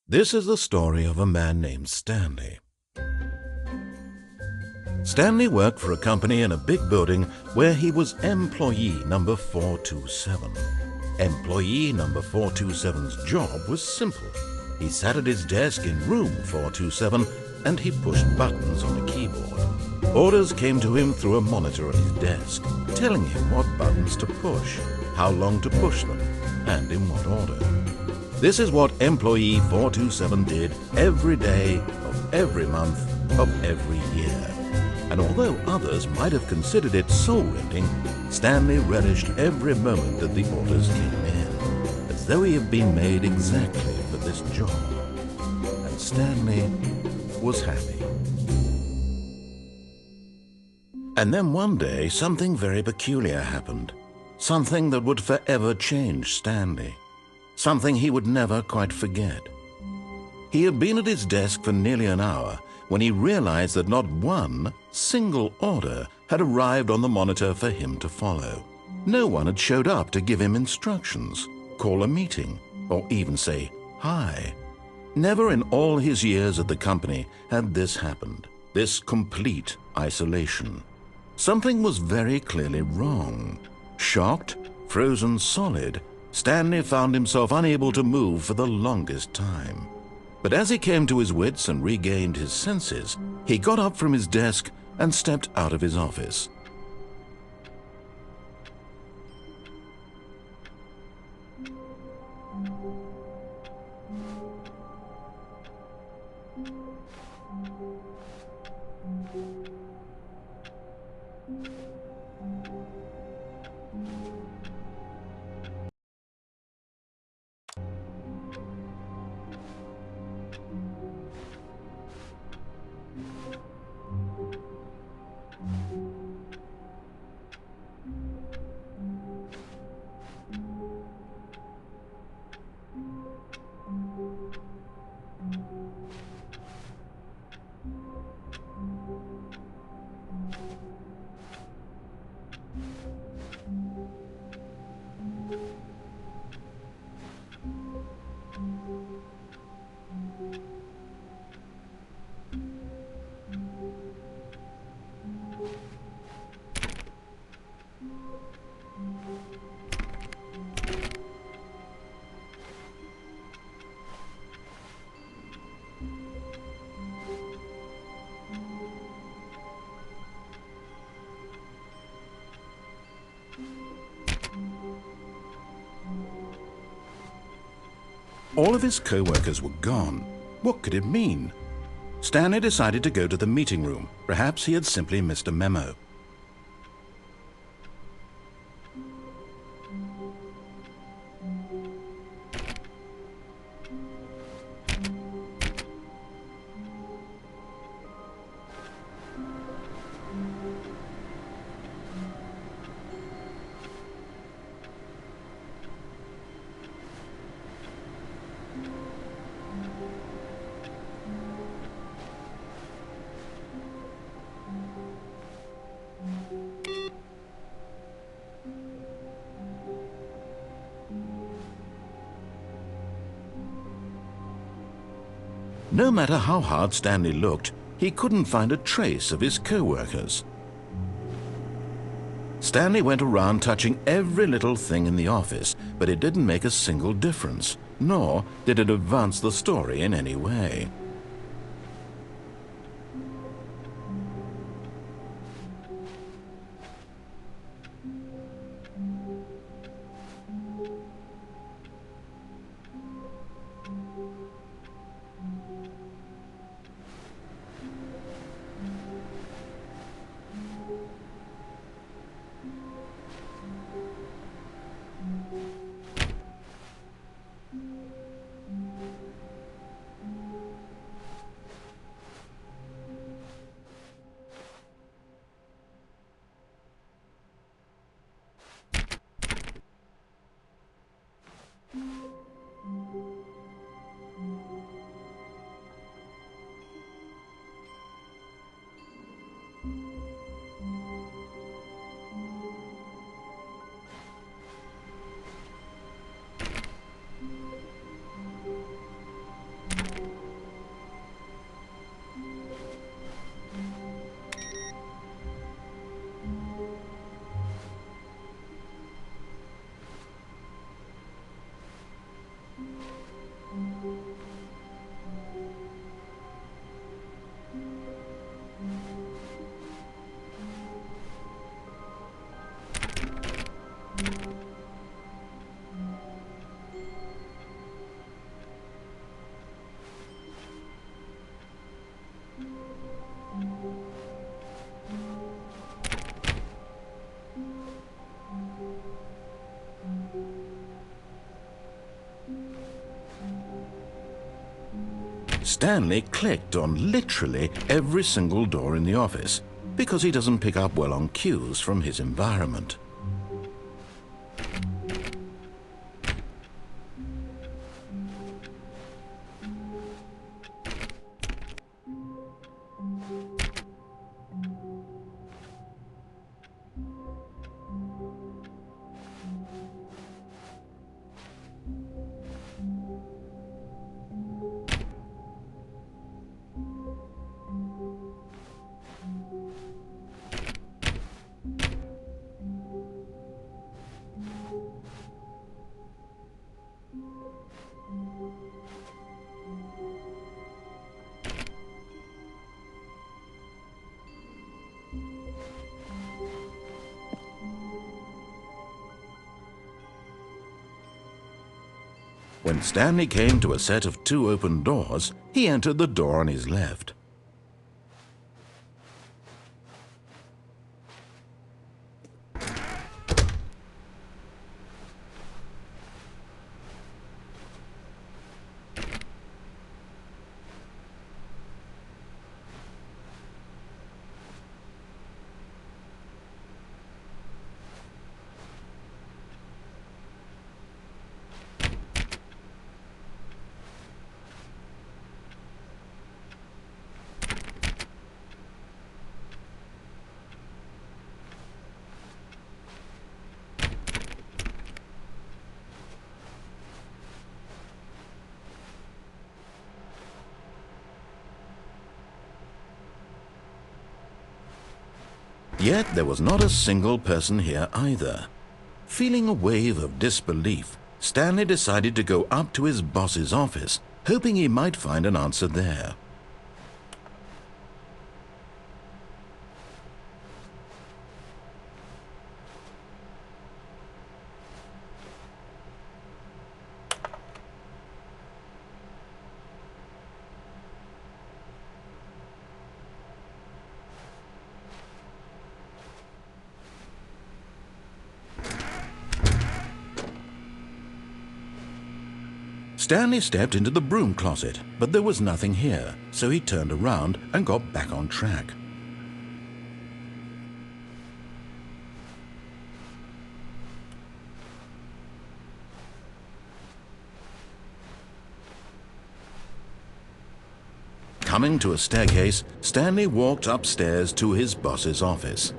This is the story of a man named Stanley. Stanley worked for a company in a big building where he was employee number 427. Employee number 427's job was simple. He sat at his desk in room 427 and he pushed buttons on a keyboard. Orders came to him through a monitor on his desk, telling him what buttons to push, how long to push them, and in what order. This is what employee 427 did every day of every month of every year. And although others might have considered it soul-rending, Stanley relished every moment that the orders came in, as though he had been made exactly for this job. And Stanley was happy. And then one day, something very peculiar happened. Something that would forever change Stanley. Something he would never quite forget. He had been at his desk for nearly an hour when he realized that not one single order had arrived on the monitor for him to follow. No one had showed up to give him instructions, call a meeting, or even say hi. Never in all his years at the company had this happened, this complete isolation. Something was very clearly wrong. Shocked, frozen solid, Stanley found himself unable to move for the longest time. But as he came to his wits and regained his senses, he got up from his desk and stepped out of his office. All of his co-workers were gone. What could it mean? Stanley decided to go to the meeting room. Perhaps he had simply missed a memo. No matter how hard Stanley looked, he couldn't find a trace of his co-workers. Stanley went around touching every little thing in the office, but it didn't make a single difference, nor did it advance the story in any way. Stanley clicked on literally every single door in the office because he doesn't pick up well on cues from his environment. When Stanley came to a set of 2 open doors, he entered the door on his left. Yet there was not a single person here either. Feeling a wave of disbelief, Stanley decided to go up to his boss's office, hoping he might find an answer there. Stanley stepped into the broom closet, but there was nothing here, so he turned around and got back on track. Coming to a staircase, Stanley walked upstairs to his boss's office.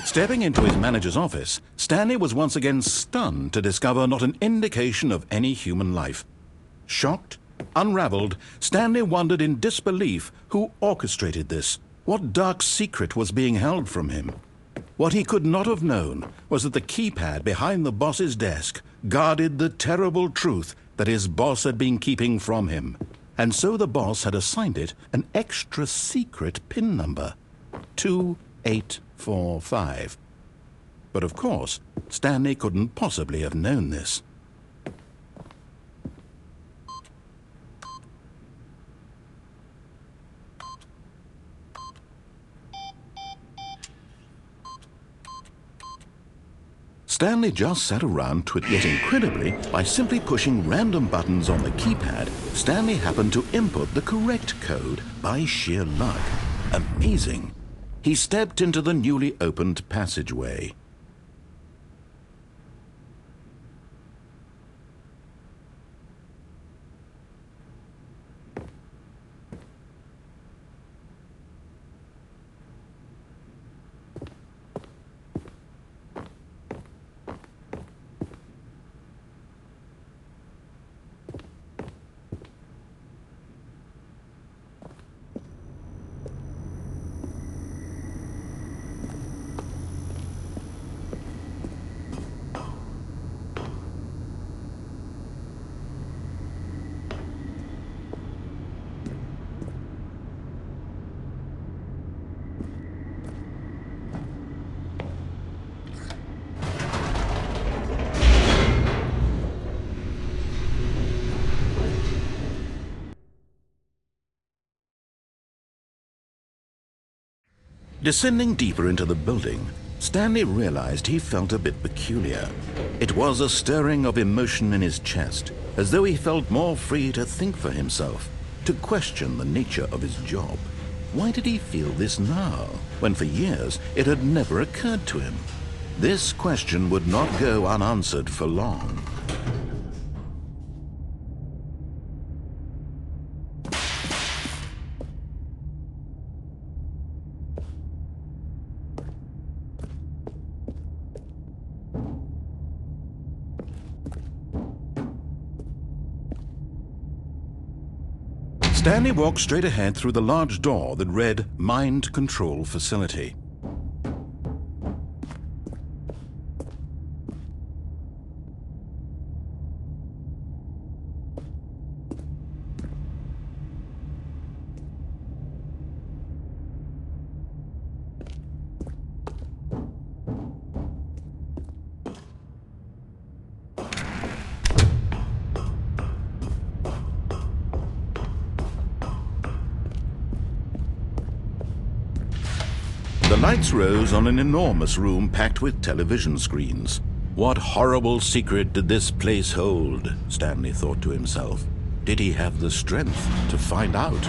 Stepping into his manager's office, Stanley was once again stunned to discover not an indication of any human life. Shocked, unraveled, Stanley wondered in disbelief who orchestrated this, what dark secret was being held from him. What he could not have known was that the keypad behind the boss's desk guarded the terrible truth that his boss had been keeping from him. And so the boss had assigned it an extra secret PIN number, 2845. But of course, Stanley couldn't possibly have known this. Stanley just sat around twiddling. Yet incredibly, by simply pushing random buttons on the keypad, Stanley happened to input the correct code by sheer luck. Amazing. He stepped into the newly opened passageway. Descending deeper into the building, Stanley realized he felt a bit peculiar. It was a stirring of emotion in his chest, as though he felt more free to think for himself, to question the nature of his job. Why did he feel this now, when for years it had never occurred to him? This question would not go unanswered for long. Stanley walked straight ahead through the large door that read Mind Control Facility. The lights rose on an enormous room packed with television screens. What horrible secret did this place hold? Stanley thought to himself. Did he have the strength to find out?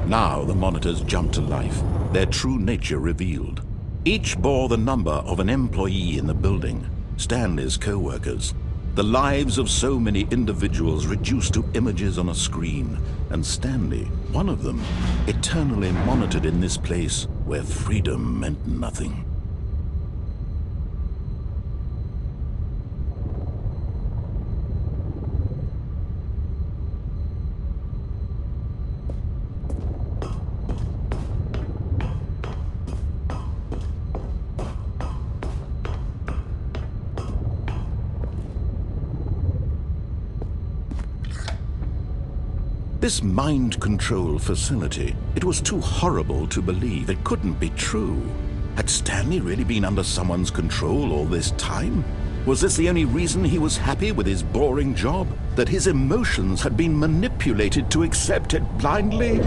Now the monitors jumped to life, their true nature revealed. Each bore the number of an employee in the building, Stanley's co-workers. The lives of so many individuals reduced to images on a screen, and Stanley, one of them, eternally monitored in this place where freedom meant nothing. This mind control facility, it was too horrible to believe. It couldn't be true. Had Stanley really been under someone's control all this time? Was this the only reason he was happy with his boring job? That his emotions had been manipulated to accept it blindly?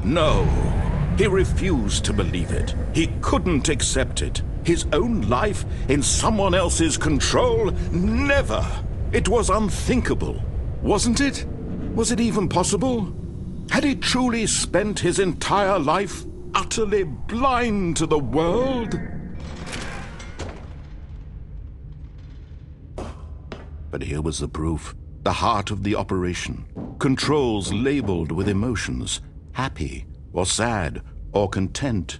No, he refused to believe it. He couldn't accept it. His own life in someone else's control? Never! It was unthinkable, wasn't it? Was it even possible? Had he truly spent his entire life utterly blind to the world? But here was the proof, the heart of the operation. Controls labeled with emotions, happy or sad or content.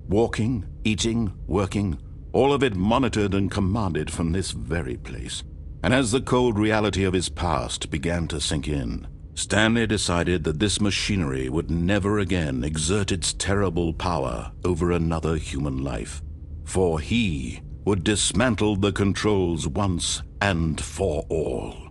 Walking, eating, working, all of it monitored and commanded from this very place. And as the cold reality of his past began to sink in, Stanley decided that this machinery would never again exert its terrible power over another human life, for he would dismantle the controls once and for all.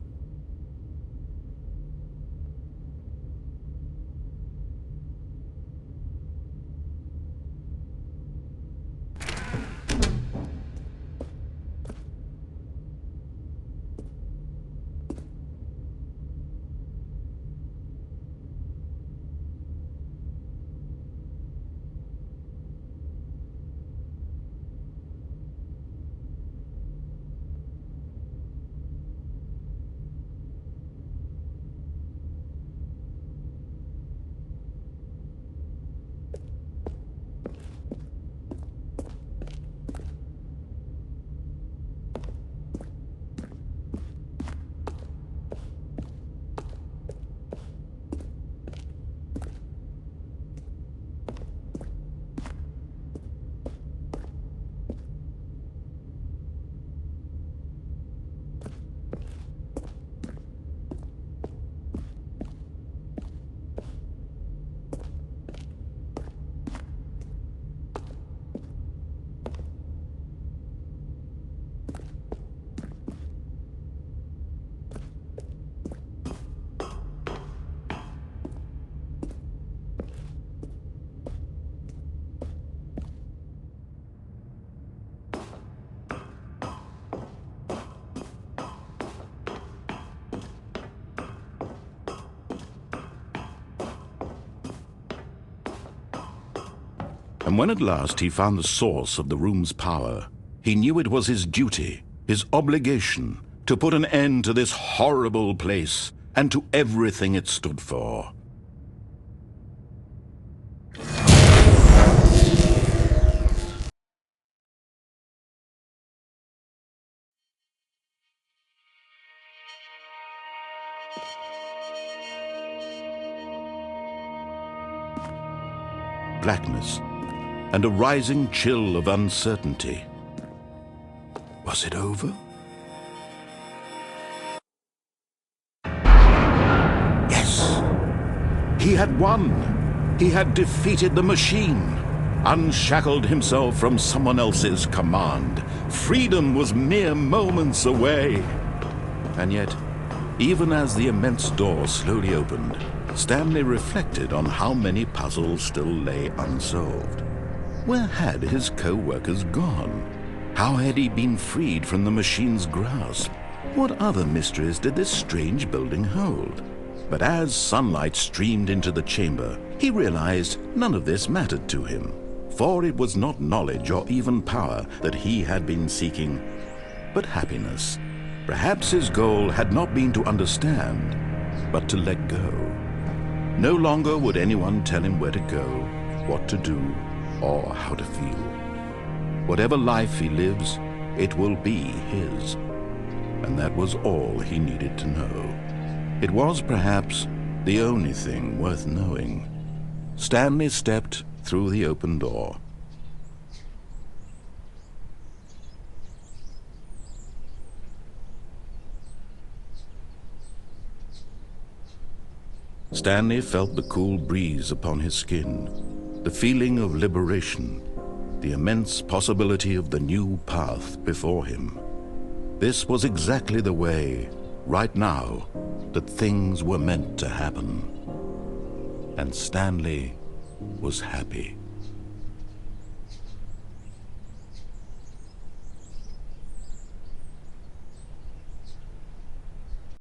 And when at last he found the source of the room's power, he knew it was his duty, his obligation, to put an end to this horrible place and to everything it stood for. Blackness and a rising chill of uncertainty. Was it over? Yes! He had won! He had defeated the machine, unshackled himself from someone else's command. Freedom was mere moments away. And yet, even as the immense door slowly opened, Stanley reflected on how many puzzles still lay unsolved. Where had his co-workers gone? How had he been freed from the machine's grasp? What other mysteries did this strange building hold? But as sunlight streamed into the chamber, he realized none of this mattered to him, for it was not knowledge or even power that he had been seeking, but happiness. Perhaps his goal had not been to understand, but to let go. No longer would anyone tell him where to go, what to do, or how to feel. Whatever life he lives, it will be his. And that was all he needed to know. It was perhaps the only thing worth knowing. Stanley stepped through the open door. Stanley felt the cool breeze upon his skin, the feeling of liberation, the immense possibility of the new path before him. This was exactly the way, right now, that things were meant to happen. And Stanley was happy.